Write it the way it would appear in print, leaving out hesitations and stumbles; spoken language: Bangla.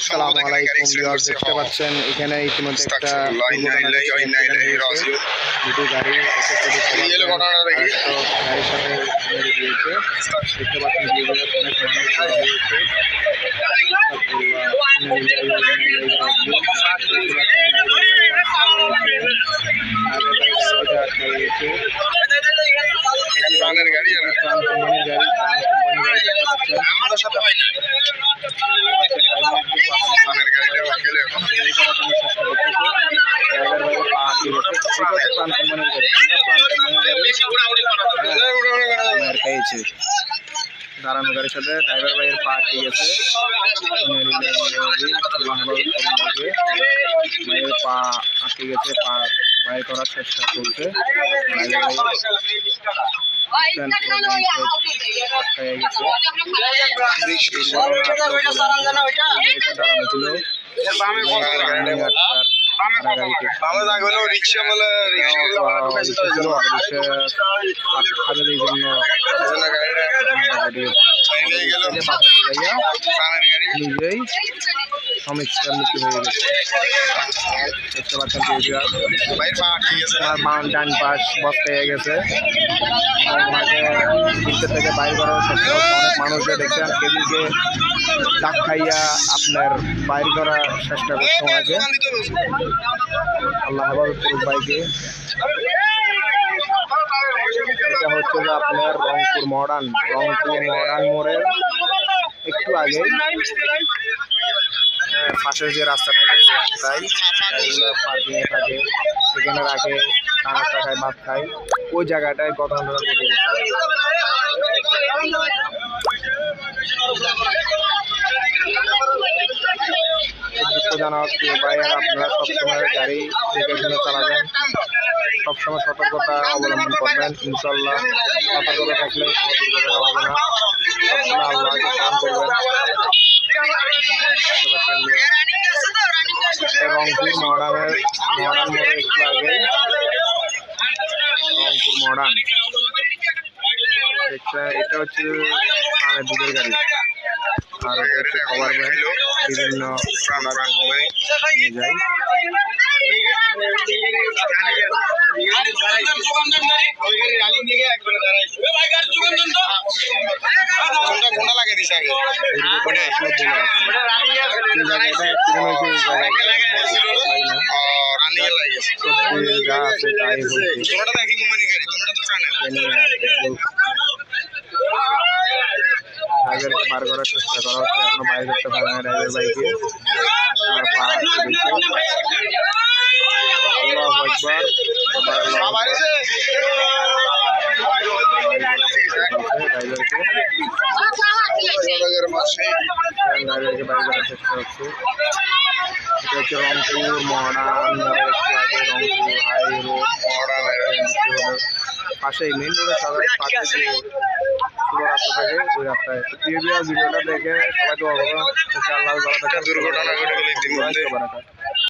আসসালামু আলাইকুম ভিউয়ার্স, দেখতে পাচ্ছেন এখানে ইতিমধ্যে একটা দুটো গাড়ি গাড়ির সাথে দিয়েছে। দেখতে পাচ্ছেন গাড়ি পেয়েছে দাঁড়ানো গাড়ির সাথে ড্রাইভার ভাইয়ের পা ঠিক আছে। ভাইয়ের পা আটকে গেছে, পা বাইর করার চেষ্টা চলছে। দাঁড়ানো ছিল রিক্সা নিজেই সমস্যার মুক্তি হয়ে গেছে। দেখতে পাচ্ছেন ডান পাশ বস্তা হয়ে গেছে, থেকে বাইর করার চেষ্টা হচ্ছে। অনেক মানুষকে দেখছেন এদিকে ডাক খাইয়া আপনার বাইর করার চেষ্টা করছে ওনাকে। আল্লাহ হাফেজ ভাইকে। এটা হচ্ছে যে আপনার রংপুর মডার্ন মোড়ের একটু আগে পাশে যে রাস্তা থাকে রাস্তায় গাড়িগুলো পার্কিংয়ে থাকে, সেখানে রাখে, নাস্তা খায়, ভাত খায়, ওই জায়গাটায় ঘটনাটা ঘটে গেছে। দুঃখজনক ভাইয়েরা, আপনারা সবসময় গাড়ি দেখে শুনে চালাবেন, সবসময় সতর্কতা অবলম্বন করবেন। ইনশাল্লাহ সতর্কতা থাকলে কোনো দুর্ঘটনা হবে না। সবসময় আল্লাহকে স্মরণ করবেন। রংপুর মডার্ন মোড়ে একটু আগে রংপুর মডার্ন এটা হচ্ছে দুধের গাড়ি, আর হচ্ছে কভার ভ্যান, বিভিন্ন নিয়ে যায়। ড্রাইভারকে পার করার চেষ্টা করা হচ্ছে, এখনো বাইরে করতে পারে না ড্রাইভার বাইকে। ড্রাইভারকে বাইর করার চেষ্টা হচ্ছে। এটা হচ্ছে রংপুর মডার্ন মোড়ের একটু আগে রংপুর হাই রোড পাশেই মেন রোডের সবাই পাশে যে পুরো রাস্তা থাকে ওই রাস্তায়। ভিডিওটা দেখে সবাই তো আল্লাহ দুর্ঘটনা ঘটে